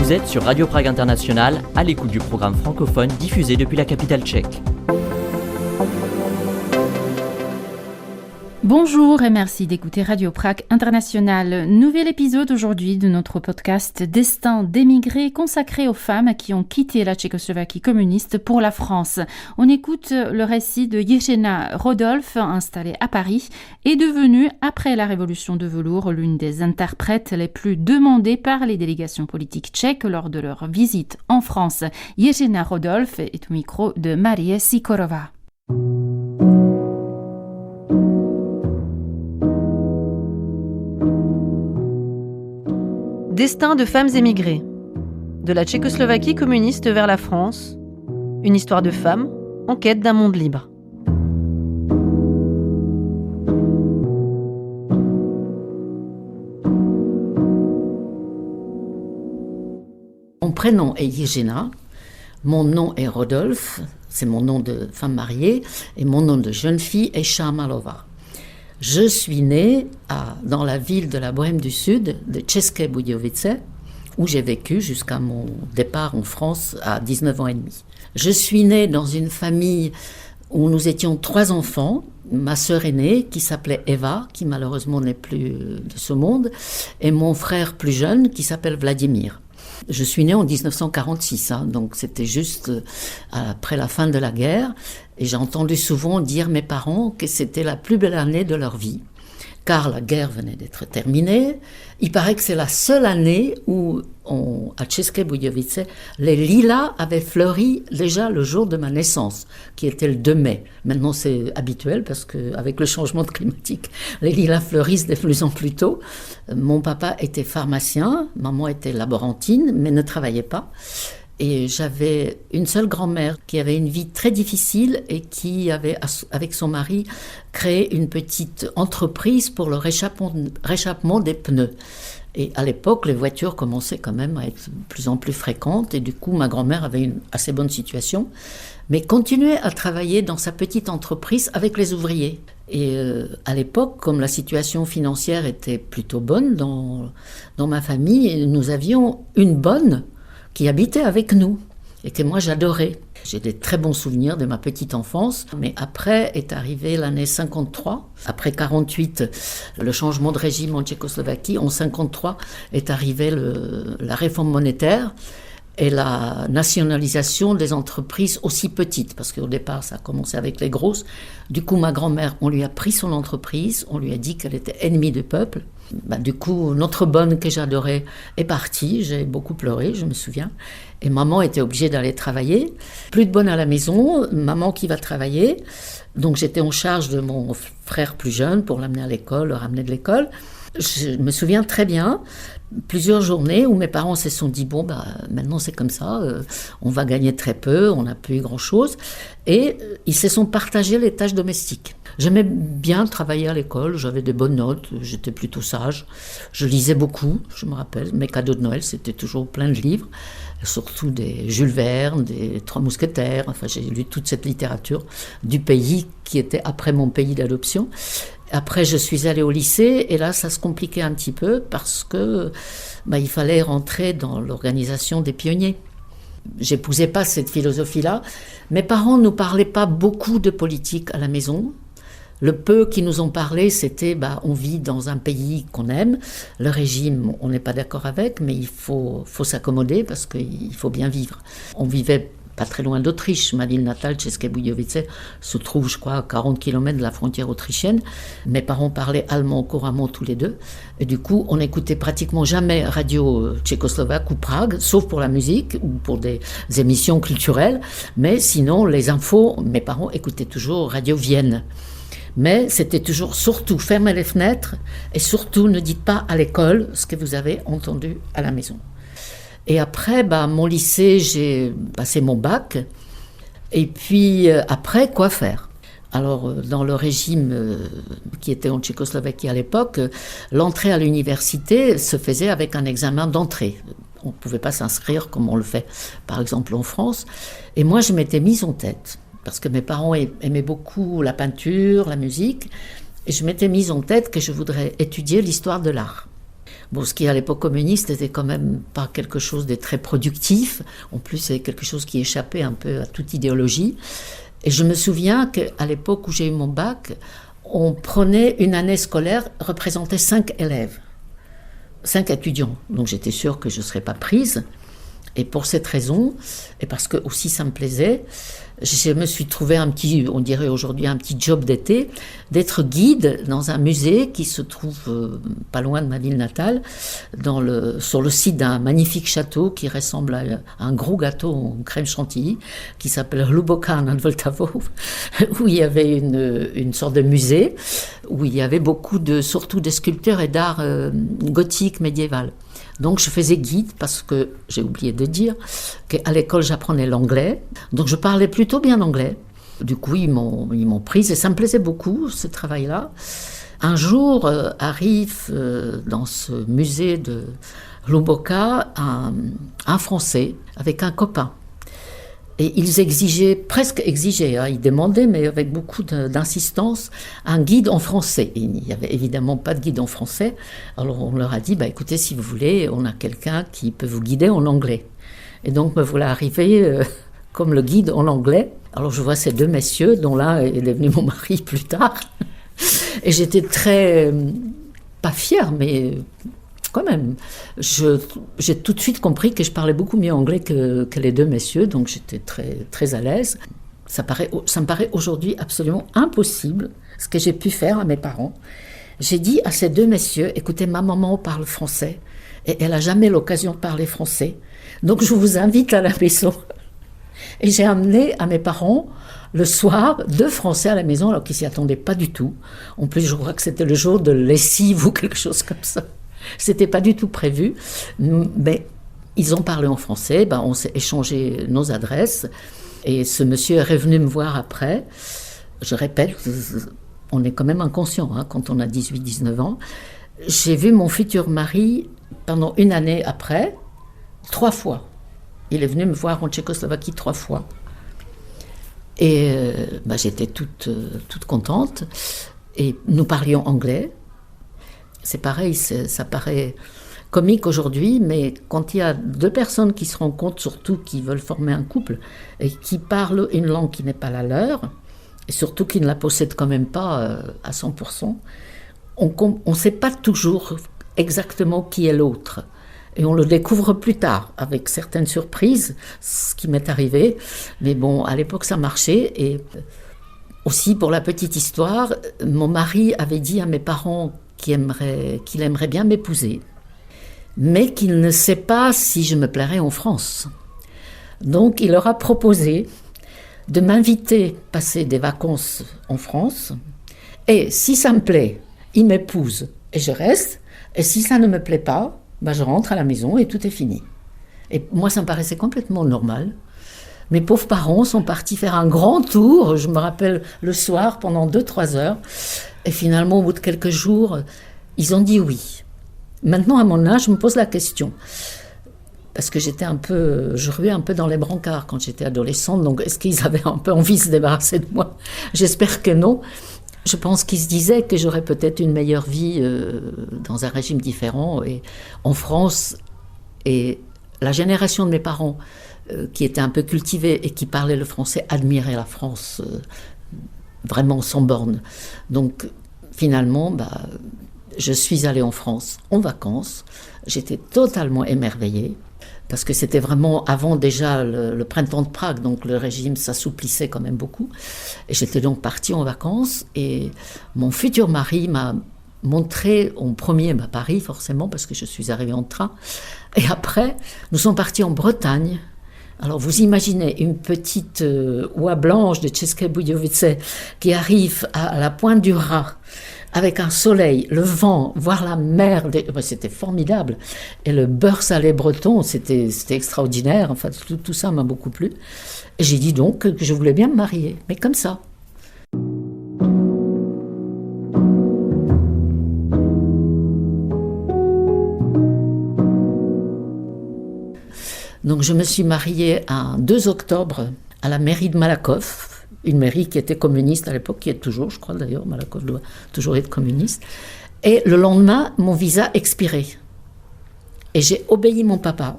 Vous êtes sur Radio Prague International, à l'écoute du programme francophone diffusé depuis la capitale tchèque. Bonjour et merci d'écouter Radio Prague International. Nouvel épisode aujourd'hui de notre podcast Destin d'émigrés consacré aux femmes qui ont quitté la Tchécoslovaquie communiste pour la France. On écoute le récit de Jiřina Rodolf, installée à Paris, et devenue, après la révolution de velours, l'une des interprètes les plus demandées par les délégations politiques tchèques lors de leur visite en France. Jiřina Rodolf est au micro de Marie Sikorova. Destin de femmes émigrées. De la Tchécoslovaquie communiste vers la France. Une histoire de femmes en quête d'un monde libre. Mon prénom est Jiřina, mon nom est Rodolphe, c'est mon nom de femme mariée, et mon nom de jeune fille est Šámalová. Je suis née dans la ville de la Bohême du Sud, de České Budějovice, où j'ai vécu jusqu'à mon départ en France à 19 ans et demi. Je suis née dans une famille où nous étions 3 enfants, ma sœur aînée qui s'appelait Eva, qui malheureusement n'est plus de ce monde, et mon frère plus jeune qui s'appelle Vladimir. Je suis née en 1946, donc c'était juste après la fin de la guerre. Et j'ai entendu souvent dire mes parents que c'était la plus belle année de leur vie, car la guerre venait d'être terminée. Il paraît que c'est la seule année où, à České Budějovice, les lilas avaient fleuri déjà le jour de ma naissance, qui était le 2 mai. Maintenant, c'est habituel parce qu'avec le changement climatique, les lilas fleurissent de plus en plus tôt. Mon papa était pharmacien, maman était laborantine, mais ne travaillait pas. Et j'avais une seule grand-mère qui avait une vie très difficile et qui avait, avec son mari, créé une petite entreprise pour le réchappement des pneus. Et à l'époque, les voitures commençaient quand même à être de plus en plus fréquentes et du coup, ma grand-mère avait une assez bonne situation, mais continuait à travailler dans sa petite entreprise avec les ouvriers. Et à l'époque, comme la situation financière était plutôt bonne dans ma famille, nous avions une bonne qui habitait avec nous et que moi j'adorais. J'ai des très bons souvenirs de ma petite enfance, mais après est arrivée l'année 53. Après 48, le changement de régime en Tchécoslovaquie. En 53 est arrivée la réforme monétaire et la nationalisation des entreprises aussi petites, parce qu'au départ ça a commencé avec les grosses. Du coup ma grand-mère, on lui a pris son entreprise, on lui a dit qu'elle était ennemie du peuple. Du coup notre bonne que j'adorais est partie, j'ai beaucoup pleuré, je me souviens, et maman était obligée d'aller travailler. Plus de bonne à la maison, maman qui va travailler, donc j'étais en charge de mon frère plus jeune pour l'amener à l'école, le ramener de l'école. Je me souviens très bien plusieurs journées où mes parents se sont dit maintenant c'est comme ça, on va gagner très peu, on n'a plus grand chose, et ils se sont partagés les tâches domestiques. J'aimais bien travailler à l'école, j'avais des bonnes notes, j'étais plutôt sage, je lisais beaucoup, je me rappelle, mes cadeaux de Noël c'était toujours plein de livres, surtout des Jules Verne, des Trois Mousquetaires, enfin j'ai lu toute cette littérature du pays qui était après mon pays d'adoption. Après, je suis allée au lycée et là, ça se compliquait un petit peu parce que il fallait rentrer dans l'organisation des pionniers. J'épousais pas cette philosophie-là. Mes parents nous parlaient pas beaucoup de politique à la maison. Le peu qu'ils nous ont parlé, c'était on vit dans un pays qu'on aime. Le régime, on n'est pas d'accord avec, mais il faut s'accommoder parce qu'il faut bien vivre. On vivait pas très loin d'Autriche. Ma ville natale, České Budějovice, se trouve, je crois, à 40 km de la frontière autrichienne. Mes parents parlaient allemand couramment tous les deux. Et du coup, on n'écoutait pratiquement jamais radio tchécoslovaque ou Prague, sauf pour la musique ou pour des émissions culturelles. Mais sinon, les infos, mes parents écoutaient toujours Radio Vienne. Mais c'était toujours, surtout, fermez les fenêtres et surtout, ne dites pas à l'école ce que vous avez entendu à la maison. Et après, mon lycée, j'ai passé mon bac. Et puis après, quoi faire ? Alors, dans le régime qui était en Tchécoslovaquie à l'époque, l'entrée à l'université se faisait avec un examen d'entrée. On ne pouvait pas s'inscrire comme on le fait, par exemple, en France. Et moi, je m'étais mise en tête, parce que mes parents aimaient beaucoup la peinture, la musique, et je m'étais mise en tête que je voudrais étudier l'histoire de l'art. Bon, ce qui à l'époque communiste n'était quand même pas quelque chose de très productif. En plus, c'est quelque chose qui échappait un peu à toute idéologie. Et je me souviens qu'à l'époque où j'ai eu mon bac, on prenait une année scolaire, représentait 5 élèves, 5 étudiants. Donc j'étais sûre que je ne serais pas prise. Et pour cette raison, et parce que aussi ça me plaisait, je me suis trouvé on dirait aujourd'hui un petit job d'été, d'être guide dans un musée qui se trouve pas loin de ma ville natale, sur le site d'un magnifique château qui ressemble à un gros gâteau en crème chantilly, qui s'appelle Hluboká nad Vltavou, où il y avait une sorte de musée, où il y avait surtout des sculptures et d'art gothique médiéval. Donc je faisais guide parce que, j'ai oublié de dire, qu'à l'école j'apprenais l'anglais. Donc je parlais plutôt bien anglais. Du coup ils m'ont prise et ça me plaisait beaucoup ce travail-là. Un jour arrive dans ce musée de Hluboká un Français avec un copain. Et ils exigeaient, ils demandaient, mais avec beaucoup d'insistance, un guide en français. Et il n'y avait évidemment pas de guide en français. Alors on leur a dit, écoutez, si vous voulez, on a quelqu'un qui peut vous guider en anglais. Et donc me voilà arrivé comme le guide en anglais. Alors je vois ces 2 messieurs, dont l'un est devenu mon mari plus tard. Et j'étais très, pas fière, mais quand même, j'ai tout de suite compris que je parlais beaucoup mieux anglais que les 2 messieurs, donc j'étais très, très à l'aise. Ça me paraît aujourd'hui absolument impossible, ce que j'ai pu faire à mes parents. J'ai dit à ces 2 messieurs, écoutez, ma maman parle français, et elle n'a jamais l'occasion de parler français, donc je vous invite à la maison. Et j'ai amené à mes parents, le soir, 2 Français à la maison, alors qu'ils s'y attendaient pas du tout. En plus, je crois que c'était le jour de lessive ou quelque chose comme ça. C'était pas du tout prévu, mais ils ont parlé en français, on s'est échangé nos adresses, et ce monsieur est revenu me voir après. Je répète, on est quand même inconscient quand on a 18-19 ans. J'ai vu mon futur mari pendant 1 année après, 3 fois. Il est venu me voir en Tchécoslovaquie 3 fois. Et j'étais toute contente, et nous parlions anglais. C'est pareil, ça paraît comique aujourd'hui, mais quand il y a 2 personnes qui se rencontrent, surtout qui veulent former un couple, et qui parlent une langue qui n'est pas la leur, et surtout qui ne la possèdent quand même pas à 100%, on ne sait pas toujours exactement qui est l'autre. Et on le découvre plus tard, avec certaines surprises, ce qui m'est arrivé. Mais bon, à l'époque, ça marchait. Et aussi, pour la petite histoire, mon mari avait dit à mes parents qu'il aimerait bien m'épouser, mais qu'il ne sait pas si je me plairais en France. Donc il leur a proposé de m'inviter à passer des vacances en France, et si ça me plaît, il m'épouse et je reste, et si ça ne me plaît pas, je rentre à la maison et tout est fini. Et moi ça me paraissait complètement normal. Mes pauvres parents sont partis faire un grand tour, je me rappelle, le soir, pendant 2-3 heures. Et finalement, au bout de quelques jours, ils ont dit oui. Maintenant, à mon âge, je me pose la question. Parce que je ruais un peu dans les brancards quand j'étais adolescente. Donc, est-ce qu'ils avaient un peu envie de se débarrasser de moi ? J'espère que non. Je pense qu'ils se disaient que j'aurais peut-être une meilleure vie dans un régime différent. Et en France, et la génération de mes parents, qui était un peu cultivée et qui parlait le français, admirait la France vraiment sans borne. Donc finalement, je suis allée en France en vacances. J'étais totalement émerveillée parce que c'était vraiment avant déjà le printemps de Prague, donc le régime s'assouplissait quand même beaucoup. Et j'étais donc partie en vacances et mon futur mari m'a montré en premier Paris forcément parce que je suis arrivée en train. Et après, nous sommes partis en Bretagne. Alors vous imaginez une petite oie blanche de České Budějovice qui arrive à la pointe du Rhin avec un soleil, le vent, voir la mer, c'était formidable. Et le beurre salé breton, c'était extraordinaire. Enfin, tout ça m'a beaucoup plu. Et j'ai dit donc que je voulais bien me marier, mais comme ça. Donc je me suis mariée un 2 octobre à la mairie de Malakoff, une mairie qui était communiste à l'époque, qui est toujours, je crois d'ailleurs, Malakoff doit toujours être communiste. Et le lendemain, mon visa expirait. Et j'ai obéi mon papa,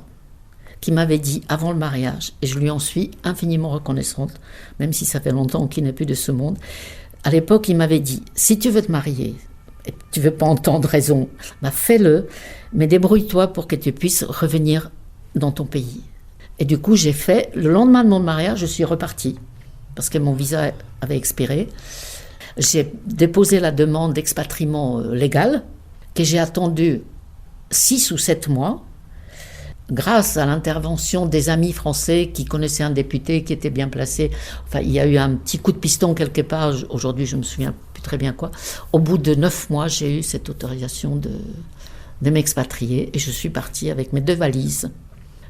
qui m'avait dit avant le mariage, et je lui en suis infiniment reconnaissante, même si ça fait longtemps qu'il n'est plus de ce monde. À l'époque, il m'avait dit, si tu veux te marier, et tu ne veux pas entendre raison, bah fais-le, mais débrouille-toi pour que tu puisses revenir dans ton pays. Et du coup, j'ai fait, le lendemain de mon mariage, je suis repartie, parce que mon visa avait expiré. J'ai déposé la demande d'expatriement légal, que j'ai attendu 6 ou 7 mois, grâce à l'intervention des amis français qui connaissaient un député qui était bien placé. Enfin, il y a eu un petit coup de piston quelque part, aujourd'hui je ne me souviens plus très bien quoi. Au bout de 9 mois, j'ai eu cette autorisation de m'expatrier et je suis partie avec mes 2 valises,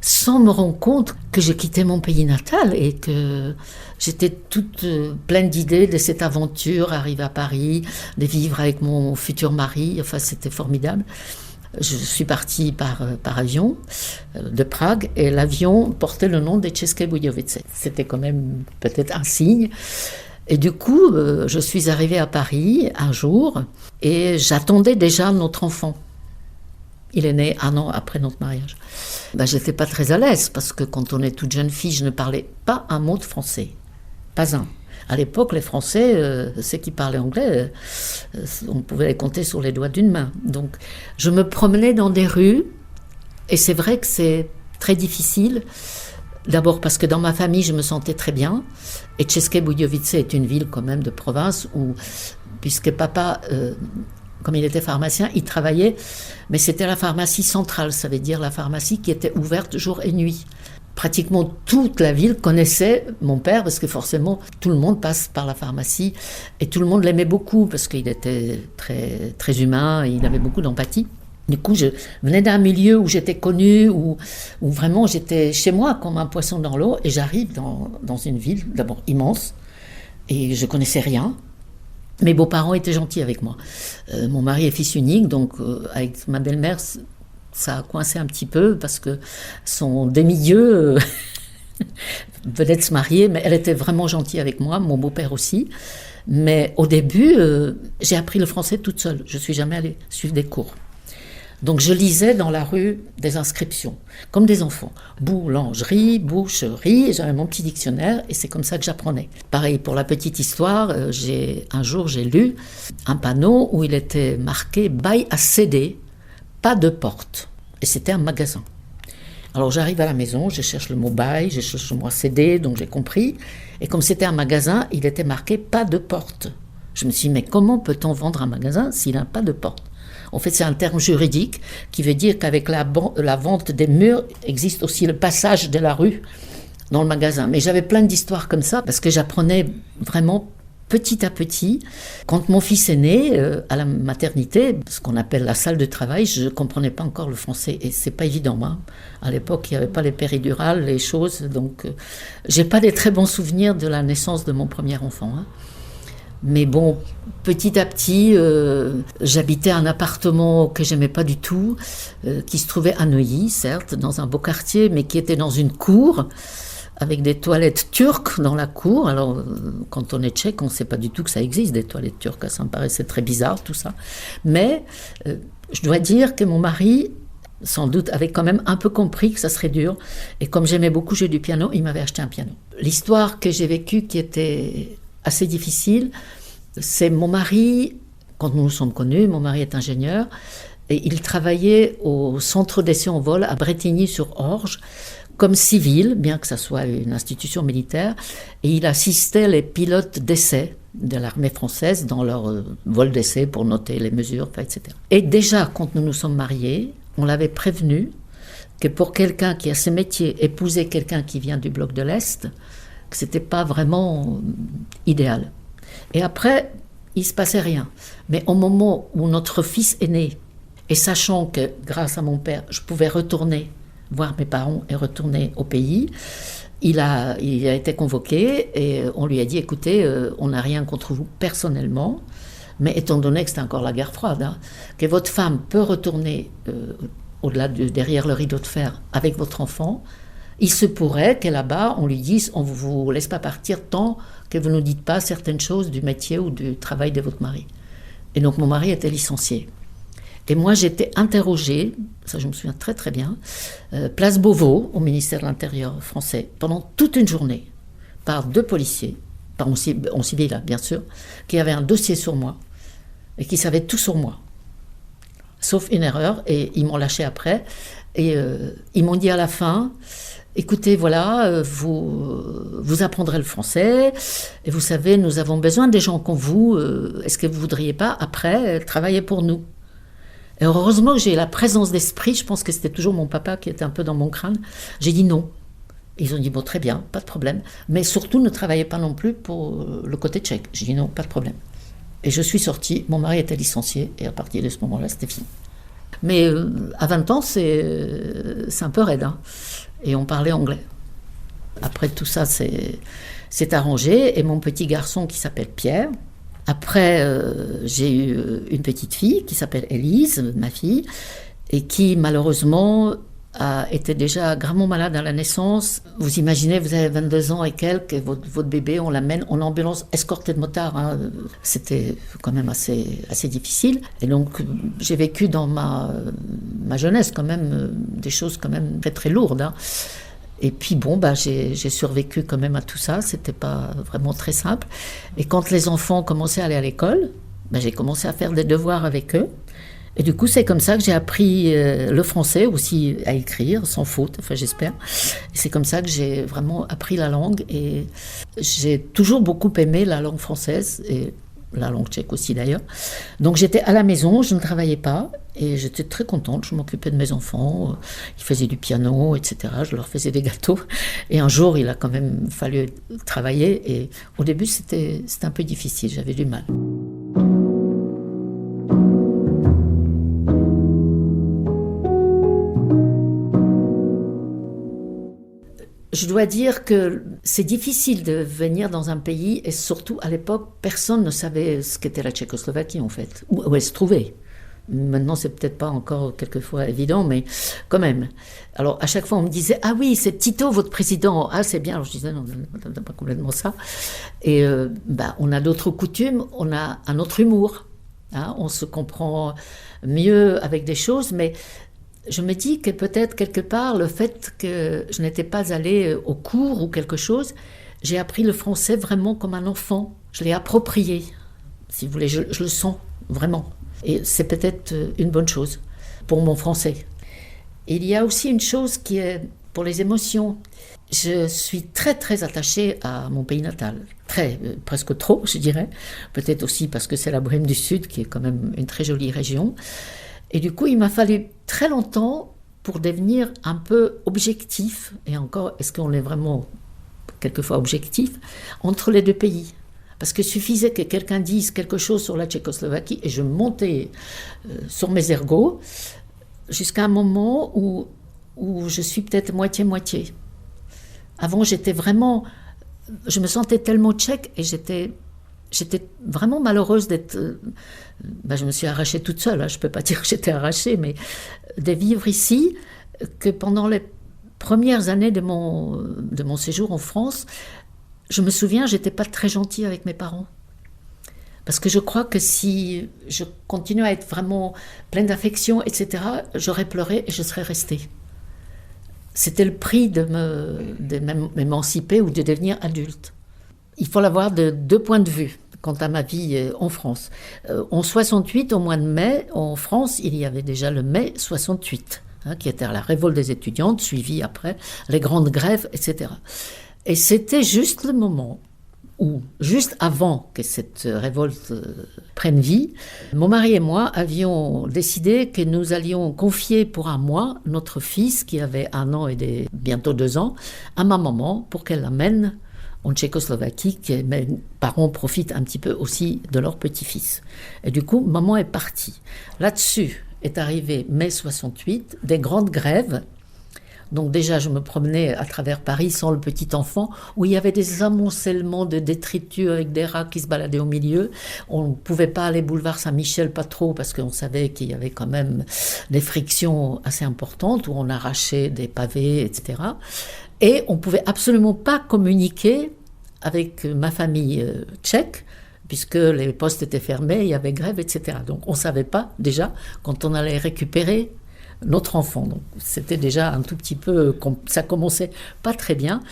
sans me rendre compte que j'ai quitté mon pays natal et que j'étais toute pleine d'idées de cette aventure, arriver à Paris, de vivre avec mon futur mari, enfin c'était formidable. Je suis partie par avion de Prague et l'avion portait le nom de České Budějovice. C'était quand même peut-être un signe. Et du coup, je suis arrivée à Paris un jour et j'attendais déjà notre enfant. Il est né 1 an après notre mariage. Je n'étais pas très à l'aise parce que quand on est toute jeune fille, je ne parlais pas un mot de français. Pas un. À l'époque, les Français, ceux qui parlaient anglais, on pouvait les compter sur les doigts d'une main. Donc, je me promenais dans des rues, et c'est vrai que c'est très difficile. D'abord parce que dans ma famille, je me sentais très bien. Et České Budějovice est une ville quand même de province où, puisque papa, comme il était pharmacien, il travaillait, mais c'était la pharmacie centrale, ça veut dire la pharmacie qui était ouverte jour et nuit. Pratiquement toute la ville connaissait mon père parce que forcément tout le monde passe par la pharmacie et tout le monde l'aimait beaucoup parce qu'il était très, très humain et il avait beaucoup d'empathie. Du coup, je venais d'un milieu où j'étais connue, où vraiment j'étais chez moi comme un poisson dans l'eau et j'arrive dans une ville d'abord immense et je connaissais rien. Mes beaux-parents étaient gentils avec moi. Mon mari est fils unique, donc avec ma belle-mère, ça a coincé un petit peu parce que son demi-dieu venait de se marier, mais elle était vraiment gentille avec moi, mon beau-père aussi. Mais au début, j'ai appris le français toute seule. Je ne suis jamais allée suivre des cours. Donc je lisais dans la rue des inscriptions, comme des enfants. Boulangerie, boucherie, j'avais mon petit dictionnaire et c'est comme ça que j'apprenais. Pareil, pour la petite histoire, un jour j'ai lu un panneau où il était marqué « Bail à céder ». Pas de porte. Et c'était un magasin. Alors j'arrive à la maison, je cherche le mot bail, je cherche le mot céder, donc j'ai compris. Et comme c'était un magasin, il était marqué pas de porte. Je me suis dit, mais comment peut-on vendre un magasin s'il n'a pas de porte ? En fait, c'est un terme juridique qui veut dire qu'avec la vente des murs, existe aussi le passage de la rue dans le magasin. Mais j'avais plein d'histoires comme ça parce que j'apprenais vraiment petit à petit. Quand mon fils est né, à la maternité, ce qu'on appelle la salle de travail, je ne comprenais pas encore le français et c'est pas évident. Hein. À l'époque, il n'y avait pas les péridurales, les choses, donc j'ai pas des très bons souvenirs de la naissance de mon premier enfant. Hein. Mais bon, petit à petit, j'habitais un appartement que j'aimais pas du tout, qui se trouvait à Neuilly, certes, dans un beau quartier, mais qui était dans une cour, avec des toilettes turques dans la cour. Alors, quand on est tchèque, on ne sait pas du tout que ça existe, des toilettes turques. Ça me paraissait très bizarre, tout ça. Mais je dois dire que mon mari, sans doute, avait quand même un peu compris que ça serait dur. Et comme j'aimais beaucoup jouer du piano, il m'avait acheté un piano. L'histoire que j'ai vécue, qui était assez difficile, c'est mon mari, quand nous nous sommes connus, mon mari est ingénieur, et il travaillait au centre d'essai en vol à Bretigny-sur-Orge, comme civil, bien que ça soit une institution militaire, et il assistait les pilotes d'essai de l'armée française dans leur vol d'essai pour noter les mesures, etc. Et déjà, quand nous nous sommes mariés, on l'avait prévenu que pour quelqu'un qui a ce métier, épouser quelqu'un qui vient du bloc de l'Est, que ce n'était pas vraiment idéal. Et après, il ne se passait rien. Mais au moment où notre fils est né, et sachant que grâce à mon père, je pouvais retourner voir mes parents et retourner au pays, il a été convoqué et on lui a dit, écoutez, on n'a rien contre vous personnellement, mais étant donné que c'était encore la guerre froide, hein, que votre femme peut retourner au-delà derrière le rideau de fer avec votre enfant, il se pourrait que là-bas, on lui dise, on ne vous laisse pas partir tant que vous ne nous dites pas certaines choses du métier ou du travail de votre mari. Et donc mon mari était licencié. Et moi, j'étais interrogée, ça je me souviens très très bien, place Beauvau, au ministère de l'Intérieur français, pendant toute une journée, par 2 policiers, en civil, bien sûr, qui avaient un dossier sur moi et qui savaient tout sur moi. Sauf une erreur, et ils m'ont lâché après. Et ils m'ont dit à la fin, écoutez, voilà, vous apprendrez le français, et vous savez, nous avons besoin des gens comme vous, est-ce que vous ne voudriez pas, après, travailler pour nous ? Et heureusement que j'ai la présence d'esprit, je pense que c'était toujours mon papa qui était un peu dans mon crâne, j'ai dit non. Ils ont dit, bon, très bien, pas de problème, mais surtout ne travaillez pas non plus pour le côté tchèque. J'ai dit non, pas de problème. Et je suis sortie, mon mari était licencié, et à partir de ce moment-là, c'était fini. Mais à 20 ans, c'est un peu raide, hein. Et on parlait anglais. Après tout ça, c'est arrangé, et mon petit garçon qui s'appelle Pierre. Après, j'ai eu une petite fille qui s'appelle Élise, ma fille, et qui malheureusement a été déjà gravement malade à la naissance. Vous imaginez, vous avez 22 ans et quelques, et votre bébé, on l'amène en ambulance escorté de motards, hein. C'était quand même assez difficile. Et donc, j'ai vécu dans ma jeunesse quand même des choses quand même très très lourdes, hein. Et puis bon, j'ai survécu quand même à tout ça, c'était pas vraiment très simple. Et quand les enfants commençaient à aller à l'école, j'ai commencé à faire des devoirs avec eux. Et du coup, c'est comme ça que j'ai appris le français aussi à écrire, sans faute, enfin j'espère. Et c'est comme ça que j'ai vraiment appris la langue. Et j'ai toujours beaucoup aimé la langue française, et la langue tchèque aussi d'ailleurs. Donc j'étais à la maison, je ne travaillais pas, et j'étais très contente, je m'occupais de mes enfants, ils faisaient du piano, etc. Je leur faisais des gâteaux. Et un jour, il a quand même fallu travailler, et au début, c'était un peu difficile, j'avais du mal. Je dois dire que c'est difficile de venir dans un pays, et surtout à l'époque, personne ne savait ce qu'était la Tchécoslovaquie en fait, où elle se trouvait. Maintenant, c'est peut-être pas encore quelquefois évident, mais quand même. Alors, à chaque fois, on me disait « Ah oui, c'est Tito, votre président. Ah, c'est bien. » Alors, je disais « Non, pas complètement ça. » Et on a d'autres coutumes, on a un autre humour. Hein, on se comprend mieux avec des choses, mais je me dis que peut-être quelque part, le fait que je n'étais pas allée au cours ou quelque chose, j'ai appris le français vraiment comme un enfant. Je l'ai approprié, si vous voulez, je le sens vraiment. Et c'est peut-être une bonne chose pour mon français. Et il y a aussi une chose qui est pour les émotions. Je suis très très attachée à mon pays natal, presque trop je dirais, peut-être aussi parce que c'est la Bohème du Sud qui est quand même une très jolie région. Et du coup, il m'a fallu très longtemps pour devenir un peu objectif, et encore, est-ce qu'on est vraiment quelquefois objectif, entre les deux pays. Parce qu'il suffisait que quelqu'un dise quelque chose sur la Tchécoslovaquie, et je montais sur mes ergots, jusqu'à un moment où je suis peut-être moitié-moitié. Avant, j'étais vraiment... Je me sentais tellement tchèque, et j'étais vraiment malheureuse d'être... je me suis arrachée toute seule, hein, je ne peux pas dire que j'étais arrachée, mais de vivre ici, que pendant les premières années de mon séjour en France, je me souviens, je n'étais pas très gentille avec mes parents. Parce que je crois que si je continuais à être vraiment pleine d'affection, etc., j'aurais pleuré et je serais restée. C'était le prix de m'émanciper ou de devenir adulte. Il faut l'avoir de 2 points de vue quant à ma vie en France. En 68, au mois de mai, en France, il y avait déjà le mai 68, qui était la révolte des étudiantes, suivie après les grandes grèves, etc. Et c'était juste le moment où, juste avant que cette révolte prenne vie, mon mari et moi avions décidé que nous allions confier pour un mois notre fils, qui avait 1 an et bientôt 2 ans, à ma maman pour qu'elle l'amène en Tchécoslovaquie, que mes parents profitent un petit peu aussi de leur petit-fils. Et du coup, maman est partie. Là-dessus est arrivé mai 68, des grandes grèves. Donc déjà, je me promenais à travers Paris sans le petit enfant, où il y avait des amoncellements de détritus avec des rats qui se baladaient au milieu. On ne pouvait pas aller boulevard Saint-Michel, pas trop, parce qu'on savait qu'il y avait quand même des frictions assez importantes, où on arrachait des pavés, etc. Et on ne pouvait absolument pas communiquer avec ma famille tchèque, puisque les postes étaient fermés, il y avait grève, etc. Donc on ne savait pas déjà quand on allait récupérer notre enfant. Donc c'était déjà un tout petit peu, ça commençait pas très bien.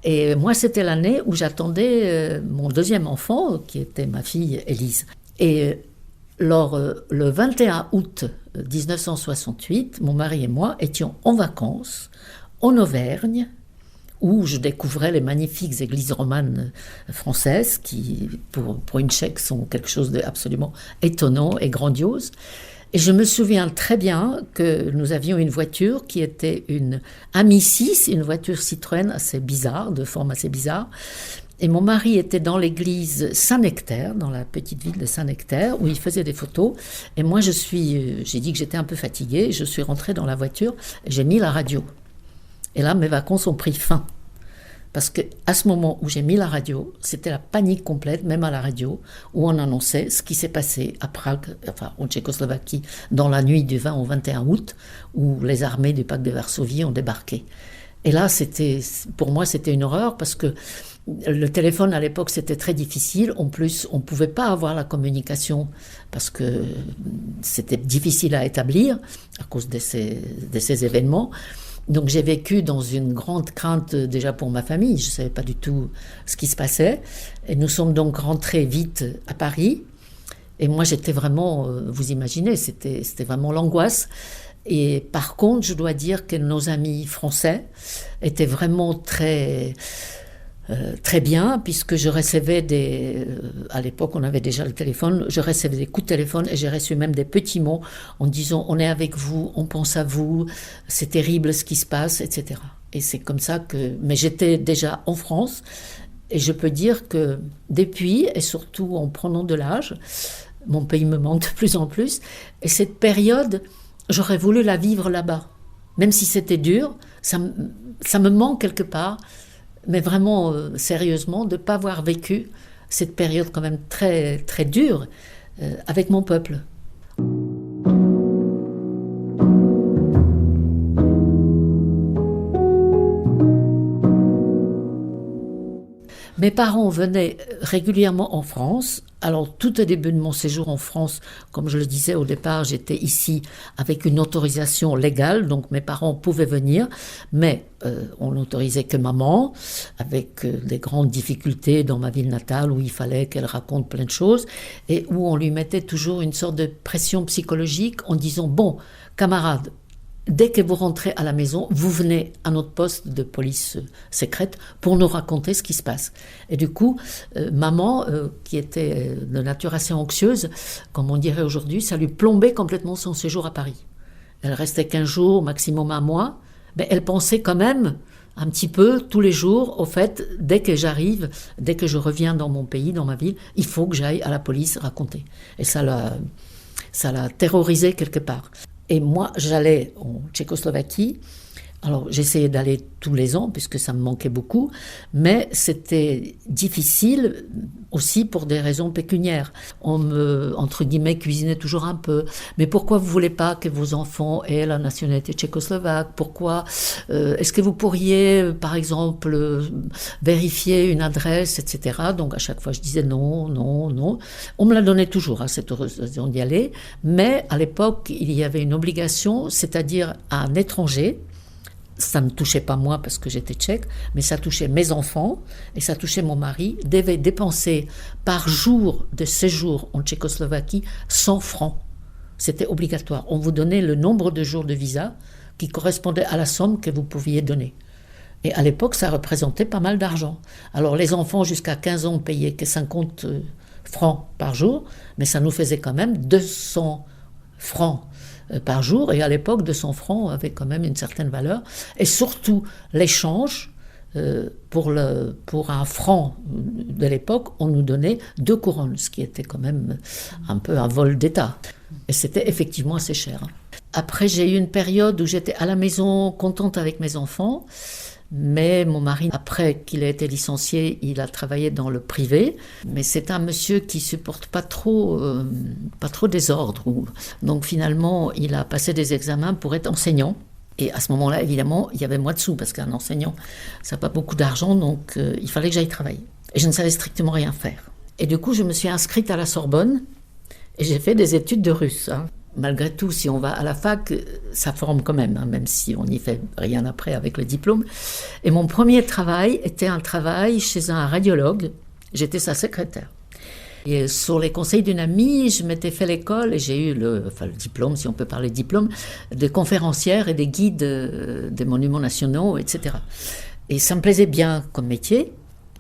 Et moi, c'était l'année où j'attendais mon deuxième enfant, qui était ma fille Élise. Et le 21 août 1968, mon mari et moi étions en vacances en Auvergne, où je découvrais les magnifiques églises romanes françaises qui, pour une Tchèque, sont quelque chose d'absolument étonnant et grandiose. Et je me souviens très bien que nous avions une voiture qui était une Ami 6, une voiture Citroën assez bizarre, de forme assez bizarre. Et mon mari était dans l'église Saint-Nectaire, dans la petite ville de Saint-Nectaire, où il faisait des photos. Et moi, j'ai dit que j'étais un peu fatiguée. Je suis rentrée dans la voiture et j'ai mis la radio. Et là, mes vacances ont pris fin. Parce qu'à ce moment où j'ai mis la radio, c'était la panique complète, même à la radio, où on annonçait ce qui s'est passé à Prague, enfin en Tchécoslovaquie, dans la nuit du 20 au 21 août, où les armées du pacte de Varsovie ont débarqué. Et là, pour moi, c'était une horreur, parce que le téléphone, à l'époque, c'était très difficile. En plus, on ne pouvait pas avoir la communication, parce que c'était difficile à établir, à cause de ces événements. Donc j'ai vécu dans une grande crainte déjà pour ma famille, je ne savais pas du tout ce qui se passait. Et nous sommes donc rentrés vite à Paris. Et moi j'étais vraiment, vous imaginez, c'était vraiment l'angoisse. Et par contre, je dois dire que nos amis français étaient vraiment très bien, puisque je recevais à l'époque on avait déjà le téléphone, je recevais des coups de téléphone et j'ai reçu même des petits mots en disant on est avec vous, on pense à vous, c'est terrible ce qui se passe, etc. Et c'est comme ça mais j'étais déjà en France et je peux dire que depuis, et surtout en prenant de l'âge, mon pays me manque de plus en plus, et cette période, j'aurais voulu la vivre là-bas. Même si c'était dur, ça me manque quelque part. Mais vraiment, sérieusement, de ne pas avoir vécu cette période quand même très, très dure avec mon peuple. Mes parents venaient régulièrement en France. Alors, tout au début de mon séjour en France, comme je le disais au départ, j'étais ici avec une autorisation légale, donc mes parents pouvaient venir, mais on n'autorisait que maman, avec des grandes difficultés dans ma ville natale où il fallait qu'elle raconte plein de choses, et où on lui mettait toujours une sorte de pression psychologique en disant « Bon, camarade, dès que vous rentrez à la maison, vous venez à notre poste de police secrète pour nous raconter ce qui se passe. » Et du coup, maman, qui était de nature assez anxieuse, comme on dirait aujourd'hui, ça lui plombait complètement son séjour à Paris. Elle restait 15 jours, maximum un mois, mais elle pensait quand même un petit peu tous les jours, au fait, dès que j'arrive, dès que je reviens dans mon pays, dans ma ville, il faut que j'aille à la police raconter. Et ça l'a terrorisée quelque part. Et moi, j'allais en Tchécoslovaquie. Alors, j'essayais d'aller tous les ans, puisque ça me manquait beaucoup, mais c'était difficile aussi pour des raisons pécuniaires. On me, entre guillemets, cuisinait toujours un peu. Mais pourquoi vous ne voulez pas que vos enfants aient la nationalité tchécoslovaque ? Pourquoi est-ce que vous pourriez, par exemple, vérifier une adresse, etc. Donc, à chaque fois, je disais non, non, non. On me la donnait toujours, cette occasion d'y aller. Mais à l'époque, il y avait une obligation, c'est-à-dire à un étranger. Ça ne touchait pas moi parce que j'étais tchèque, mais ça touchait mes enfants et ça touchait mon mari, devait dépenser par jour de séjour en Tchécoslovaquie 100 francs. C'était obligatoire. On vous donnait le nombre de jours de visa qui correspondait à la somme que vous pouviez donner. Et à l'époque, ça représentait pas mal d'argent. Alors les enfants jusqu'à 15 ans payaient que 50 francs par jour, mais ça nous faisait quand même 200 francs par jour, et à l'époque 200 francs avait quand même une certaine valeur, et surtout l'échange, pour un franc de l'époque, on nous donnait 2 couronnes, ce qui était quand même un peu un vol d'État, et c'était effectivement assez cher. Après, j'ai eu une période où j'étais à la maison contente avec mes enfants, mais mon mari, après qu'il ait été licencié, il a travaillé dans le privé. Mais c'est un monsieur qui supporte pas trop désordre. Donc finalement, il a passé des examens pour être enseignant. Et à ce moment-là, évidemment, il y avait moins de sous, parce qu'un enseignant, ça n'a pas beaucoup d'argent, donc il fallait que j'aille travailler. Et je ne savais strictement rien faire. Et du coup, je me suis inscrite à la Sorbonne et j'ai fait des études de russe. Malgré tout, si on va à la fac, ça forme quand même, même si on n'y fait rien après avec le diplôme. Et mon premier travail était un travail chez un radiologue. J'étais sa secrétaire. Et sur les conseils d'une amie, je m'étais fait l'école et j'ai eu le diplôme, si on peut parler de diplôme, de conférencière et des guides des monuments nationaux, etc. Et ça me plaisait bien comme métier.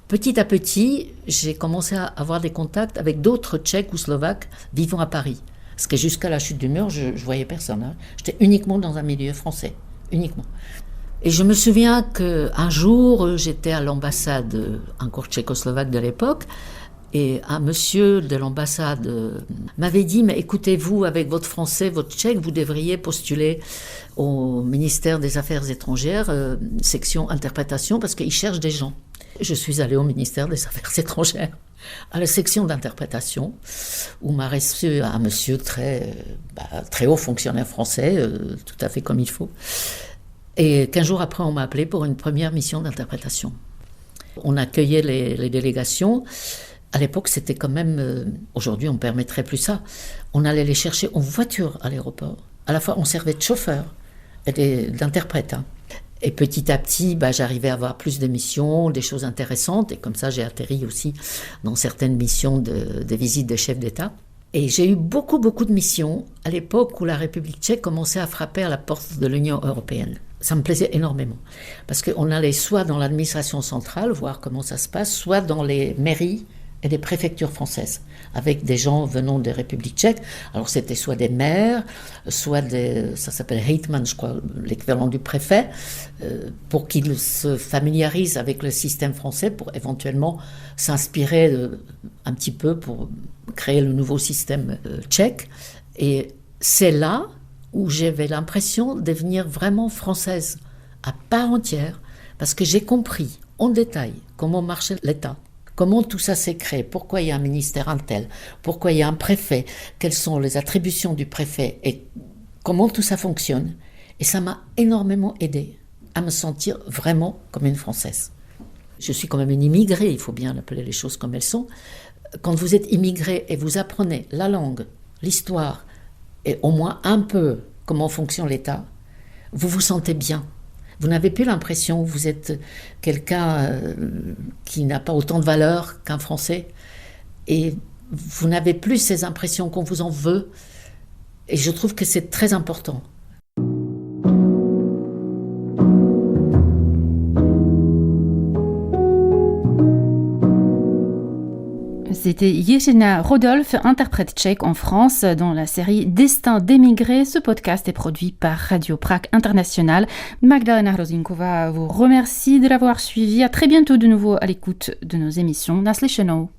Petit à petit, j'ai commencé à avoir des contacts avec d'autres Tchèques ou Slovaques vivant à Paris. Parce que jusqu'à la chute du mur, je voyais personne. J'étais uniquement dans un milieu français, uniquement. Et je me souviens qu'un jour, j'étais à l'ambassade, encore tchécoslovaque de l'époque, et un monsieur de l'ambassade m'avait dit « Mais écoutez-vous, avec votre français, votre tchèque, vous devriez postuler au ministère des Affaires étrangères, section interprétation, parce qu'ils cherchent des gens. » Je suis allée au ministère des Affaires étrangères, à la section d'interprétation, où m'a reçu un monsieur très haut fonctionnaire français, tout à fait comme il faut. Et 15 jours après, on m'a appelé pour une première mission d'interprétation. On accueillait les délégations. À l'époque, c'était quand même... aujourd'hui, on ne permettrait plus ça. On allait les chercher en voiture à l'aéroport. À la fois, on servait de chauffeur et d'interprète. Et petit à petit, j'arrivais à avoir plus de missions, des choses intéressantes. Et comme ça, j'ai atterri aussi dans certaines missions de visite des chefs d'État. Et j'ai eu beaucoup de missions à l'époque où la République tchèque commençait à frapper à la porte de l'Union européenne. Ça me plaisait énormément. Parce qu'on allait soit dans l'administration centrale, voir comment ça se passe, soit dans les mairies et des préfectures françaises, avec des gens venant des républiques tchèques. Alors c'était soit des maires, soit ça s'appelle Hetman, je crois, l'équivalent du préfet, pour qu'ils se familiarisent avec le système français, pour éventuellement s'inspirer un petit peu pour créer le nouveau système tchèque. Et c'est là où j'avais l'impression de devenir vraiment française, à part entière, parce que j'ai compris en détail comment marchait l'État. Comment tout ça s'est créé, pourquoi il y a un ministère un tel, pourquoi il y a un préfet, quelles sont les attributions du préfet et comment tout ça fonctionne. Et ça m'a énormément aidée à me sentir vraiment comme une Française. Je suis quand même une immigrée, il faut bien appeler les choses comme elles sont. Quand vous êtes immigré et vous apprenez la langue, l'histoire et au moins un peu comment fonctionne l'État, vous vous sentez bien. Vous n'avez plus l'impression que vous êtes quelqu'un qui n'a pas autant de valeur qu'un Français. Et vous n'avez plus ces impressions qu'on vous en veut. Et je trouve que c'est très important. C'était Jiřina Rodolf, interprète tchèque en France dans la série Destin d'émigrés. Ce podcast est produit par Radio Prague International. Magdalena Hrozinková vous remercie de l'avoir suivi. À très bientôt de nouveau à l'écoute de nos émissions. Naslyšenou.